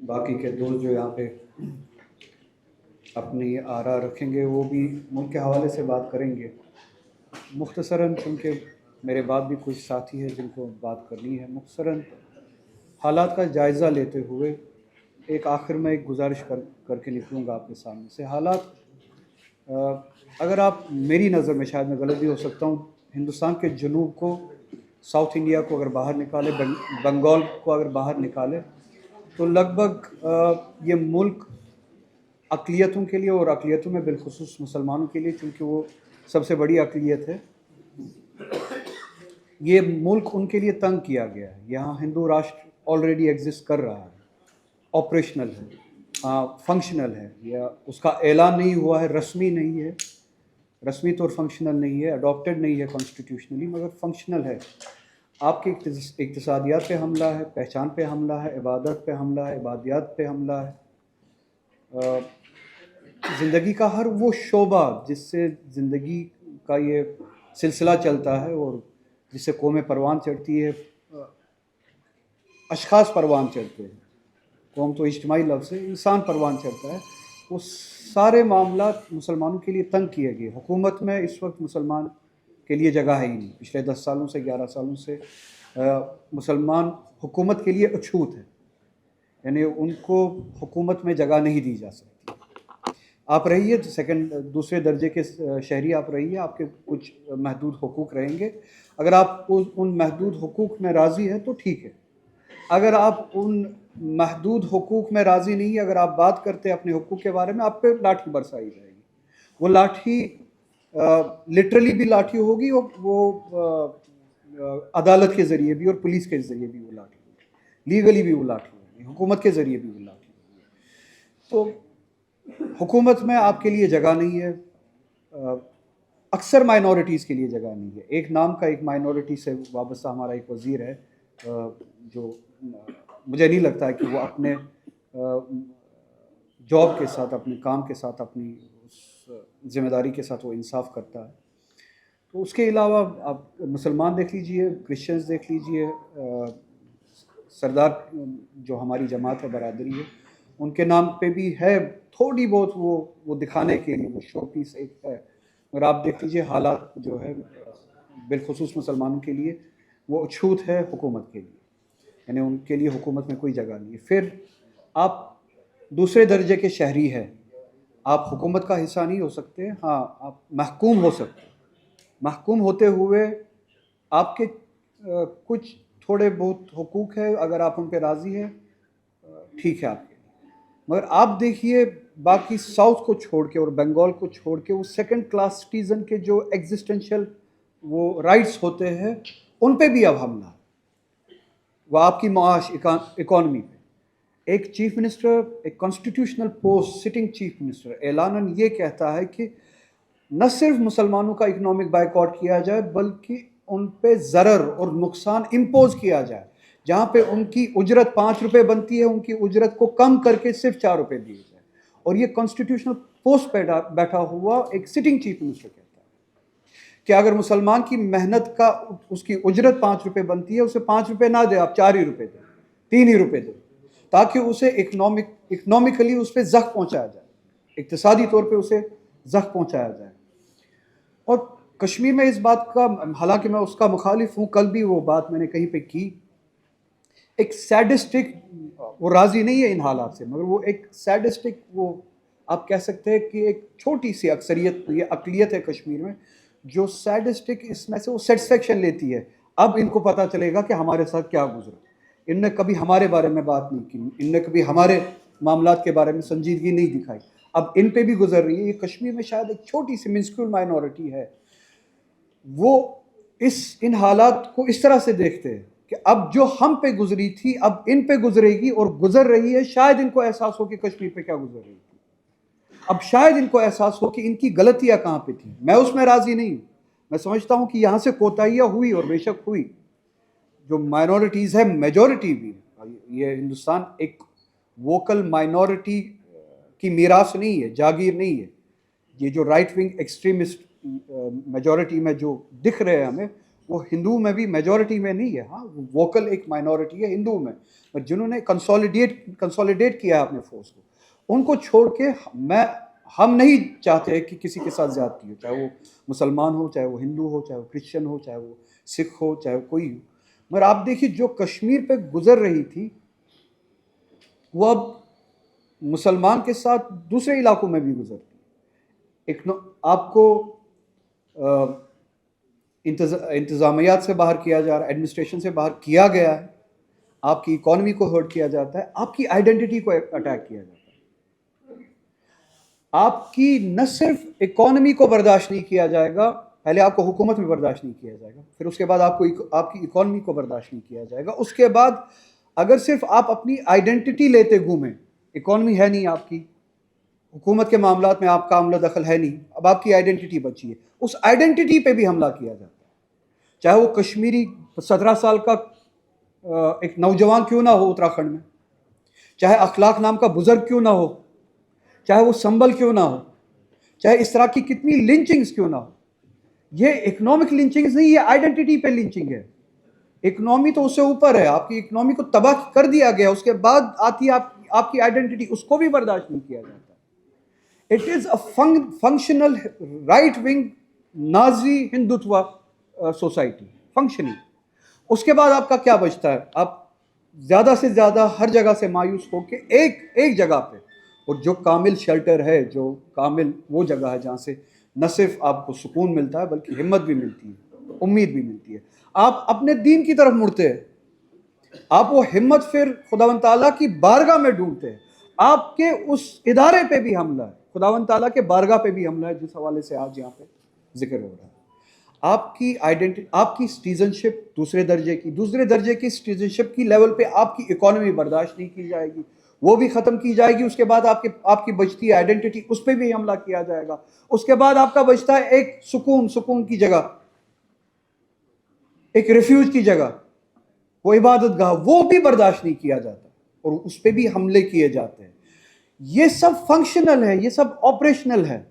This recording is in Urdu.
باقی کے دوست جو یہاں پہ اپنی آراء رکھیں گے وہ بھی ملک کے حوالے سے بات کریں گے مختصراً، چونکہ میرے بعد بھی کچھ ساتھی ہیں جن کو بات کرنی ہے. مختصراً حالات کا جائزہ لیتے ہوئے ایک آخر میں ایک گزارش کر کے نکلوں گا آپ کے سامنے سے. حالات اگر آپ میری نظر میں، شاید میں غلط بھی ہو سکتا ہوں، ہندوستان کے جنوب کو، ساؤتھ انڈیا کو اگر باہر نکالے، بنگال کو اگر باہر نکالے، تو لگ بھگ یہ ملک اقلیتوں کے لیے، اور اقلیتوں میں بالخصوص مسلمانوں کے لیے، چونکہ وہ سب سے بڑی اقلیت ہے، یہ ملک ان کے لیے تنگ کیا گیا ہے. یہاں ہندو راشٹر آلریڈی ایگزسٹ کر رہا ہے، آپریشنل ہے، فنکشنل ہے، یا اس کا اعلان نہیں ہوا ہے، رسمی نہیں ہے، رسمی طور فنکشنل نہیں ہے، اڈاپٹیڈ نہیں ہے کانسٹیٹیوشنلی، مگر فنکشنل ہے. آپ کے اقتصادیات پہ حملہ ہے، پہچان پہ حملہ ہے، عبادت پہ حملہ ہے، عبادیات پہ حملہ ہے، زندگی کا ہر وہ شعبہ جس سے زندگی کا یہ سلسلہ چلتا ہے، اور جس سے قومیں پروان چڑھتی ہے، اشخاص پروان چڑھتے ہیں. قوم تو اجتماعی لفظ ہے، انسان پروان چڑھتا ہے. وہ سارے معاملات مسلمانوں کے لیے تنگ کیے گئے. حکومت میں اس وقت مسلمان کے لیے جگہ ہے ہی نہیں. پچھلے 10 سالوں سے، 11 سالوں سے مسلمان حکومت کے لیے اچھوت ہے، یعنی ان کو حکومت میں جگہ نہیں دی جا سکتی. آپ رہیے دوسرے درجے کے شہری، آپ رہیے، آپ کے کچھ محدود حقوق رہیں گے. اگر آپ ان محدود حقوق میں راضی ہیں تو ٹھیک ہے. اگر آپ ان محدود حقوق میں راضی نہیں، اگر آپ بات کرتے ہیں اپنے حقوق کے بارے میں، آپ پہ لاٹھی برسائی جائے گی. وہ لاٹھی لٹرلی بھی لاٹھی ہوگی، اور وہ عدالت کے ذریعے بھی اور پولیس کے ذریعے بھی وہ لاٹھی ہوگی، لیگلی بھی وہ لاٹھی ہوگی، حکومت کے ذریعے بھی وہ لاٹھی ہوگی. تو حکومت میں آپ کے لیے جگہ نہیں ہے. اکثر مائنورٹیز کے لیے جگہ نہیں ہے. ایک نام کا ایک مائنورٹی سے وابستہ ہمارا ایک وزیر ہے، جو مجھے نہیں لگتا ہے کہ وہ اپنے جاب کے ساتھ، اپنے کام کے ساتھ، اپنی اس ذمہ داری کے ساتھ وہ انصاف کرتا ہے. تو اس کے علاوہ آپ مسلمان دیکھ لیجئے، کرسچنز دیکھ لیجئے، سردار جو ہماری جماعت ہے، برادری ہے، ان کے نام پہ بھی ہے تھوڑی بہت وہ دکھانے کے لیے، وہ شو پیس ایک ہے. مگر آپ دیکھ لیجئے حالات جو ہے بالخصوص مسلمانوں کے لیے وہ اچھوت ہے حکومت کے لیے، یعنی ان کے لیے حکومت میں کوئی جگہ نہیں ہے. پھر آپ دوسرے درجے کے شہری ہیں، آپ حکومت کا حصہ نہیں ہو سکتے. ہاں، آپ محکوم ہو سکتے. محکوم ہوتے ہوئے آپ کے کچھ تھوڑے بہت حقوق ہیں، اگر آپ ان پہ راضی ہیں ٹھیک ہے آپ کے لیے. مگر آپ دیکھیے باقی ساؤتھ کو چھوڑ کے اور بنگال کو چھوڑ کے، وہ سیکنڈ کلاس سٹیزن کے جو ایگزسٹنشل وہ رائٹس ہوتے ہیں، ان پہ بھی اب حملہ ہے. وہ آپ کی معاش اکانومی پہ. ایک چیف منسٹر، ایک constitutional post, sitting chief minister, اعلاناً یہ کہتا ہے کہ نہ صرف مسلمانوں کا اکنامک بائیکاٹ کیا جائے، بلکہ ان پہ ضرر اور نقصان امپوز کیا جائے. جہاں پہ ان کی اجرت 5 روپے بنتی ہے، ان کی اجرت کو کم کر کے صرف 4 روپے دیے جائے. اور یہ کانسٹیٹیوشنل پوسٹ پہ بیٹھا ہوا ایک سٹنگ چیف منسٹر کہتا ہے کہ اگر مسلمان کی محنت کا اس کی اجرت 5 روپے بنتی ہے، اسے 5 روپے نہ دے، آپ 4 ہی روپے دیں، 3 ہی روپے دیں، تاکہ اسے اکنامکلی اس پہ زخم پہنچایا جائے، اقتصادی طور پہ اسے زخم پہنچایا جائے. اور کشمیر میں اس بات کا، حالانکہ میں اس کا مخالف ہوں، کل بھی وہ بات میں نے کہیں پہ کی، ایک سیڈسٹک، وہ راضی نہیں ہے ان حالات سے، مگر وہ ایک سیڈسٹک، وہ آپ کہہ سکتے ہیں کہ ایک چھوٹی سی اکثریت، یہ اقلیت ہے کشمیر میں، جو سیڈسٹک اس میں سے وہ سیٹسفیکشن لیتی ہے. اب ان کو پتہ چلے گا کہ ہمارے ساتھ کیا گزرا. ان نے کبھی ہمارے بارے میں بات نہیں کی، ان نے کبھی ہمارے معاملات کے بارے میں سنجیدگی نہیں دکھائی. اب ان پہ بھی گزر رہی ہے. یہ کشمیر میں شاید ایک چھوٹی سی منسکول مائنورٹی ہے، وہ ان حالات کو اس طرح سے دیکھتے ہیں کہ اب جو ہم پہ گزری تھی اب ان پہ گزرے گی، اور گزر رہی ہے. شاید ان کو احساس ہو کہ کشمیر پہ کیا گزر رہی تھی. اب شاید ان کو احساس ہو کہ ان کی غلطیاں کہاں پہ تھیں. میں اس میں راضی نہیں ہوں. میں سمجھتا ہوں کہ یہاں سے کوتاہیاں ہوئی، اور بے شک ہوئی. جو مائنورٹیز ہے، میجورٹی بھی، یہ ہندوستان ایک ووکل مائنورٹی کی میراث نہیں ہے، جاگیر نہیں ہے. یہ جو رائٹ ونگ ایکسٹریمسٹ میجورٹی میں جو دکھ رہے ہیں ہمیں، وہ ہندو میں بھی میجورٹی میں نہیں ہے, ہاں وہ ووکل ایک مائنورٹی ہے ہندو میں, بٹ جنہوں نے کنسولیڈیٹ کیا ہے اپنے فورس کو, ان کو چھوڑ کے ہم نہیں چاہتے کہ کسی کے ساتھ زیادتی ہو, چاہے وہ مسلمان ہو, چاہے وہ ہندو ہو, چاہے وہ کرسچن ہو, چاہے وہ سکھ ہو, چاہے وہ کوئی ہو. مگر آپ دیکھیے جو کشمیر پہ گزر رہی تھی وہ اب مسلمان کے ساتھ دوسرے علاقوں میں بھی گزرتی. آپ کو انتظامیات سے باہر کیا جا رہا ہے, ایڈمنسٹریشن سے باہر کیا گیا ہے, آپ کی اکانومی کو ہرٹ کیا جاتا ہے, آپ کی آئیڈینٹی کو اٹیک کیا جاتا ہے. آپ کی نہ صرف اکانومی کو برداشت نہیں کیا جائے گا, پہلے آپ کو حکومت میں برداشت نہیں کیا جائے گا, پھر اس کے بعد آپ کی اکانومی کو برداشت نہیں کیا جائے گا, اس کے بعد اگر صرف آپ اپنی آئیڈینٹی لیتے گھومیں, اکانومی ہے نہیں آپ کی, حکومت کے معاملات میں آپ کا عملہ دخل ہے نہیں, اب آپ کی آئیڈینٹی بچی ہے, اس آئیڈینٹی پہ بھی حملہ کیا جاتا ہے. چاہے وہ کشمیری 17 سال کا ایک نوجوان کیوں نہ ہو اتراکھنڈ میں, چاہے اخلاق نام کا بزرگ کیوں نہ ہو, چاہے وہ سنبل کیوں نہ ہو, چاہے اس طرح کی کتنی لنچنگز کیوں نہ ہو. یہ اکنامک لنچنگز نہیں, یہ آئیڈینٹی پہ لنچنگ ہے. اکنامی تو اس سے اوپر ہے, آپ کی اکنامی کو تباہ کر دیا گیا, اس کے بعد آتی ہے آپ کی آئیڈینٹی, اس کو بھی برداشت نہیں کیا جاتا. It is a functional right wing Nazi Hindutva society functioning. اس کے بعد آپ کا کیا بچتا ہے؟ آپ زیادہ سے زیادہ ہر جگہ سے مایوس ہو کے ایک جگہ پہ, اور جو کامل شیلٹر ہے, جو کامل وہ جگہ ہے جہاں سے نہ صرف آپ کو سکون ملتا ہے بلکہ ہمت بھی ملتی ہے, امید بھی ملتی ہے. آپ اپنے دین کی طرف مڑتے ہیں, آپ وہ ہمت پھر خداوند تعالیٰ کی بارگاہ میں ڈھونڈتے ہیں. آپ کے اس ادارے پہ بھی حملہ ہے, خداوند تعالیٰ کے بارگاہ پہ بھی حملہ ہے, جس حوالے سے آج یہاں پہ ذکر ہو رہا ہے. آپ کی آئیڈینٹی, آپ کی سٹیزنشپ دوسرے درجے کی سٹیزنشپ کی لیول پہ آپ کی اکانومی برداشت نہیں کی جائے گی, وہ بھی ختم کی جائے گی. اس کے بعد آپ کی بچتی ہے آئیڈینٹی, اس پہ بھی حملہ کیا جائے گا. اس کے بعد آپ کا بچتا ہے ایک سکون کی جگہ, ایک ریفیوج کی جگہ, وہ عبادت گاہ, وہ بھی برداشت نہیں کیا جاتا, اور اس پہ بھی حملے کیے جاتے ہیں. یہ سب فنکشنل ہے, یہ سب آپریشنل ہے.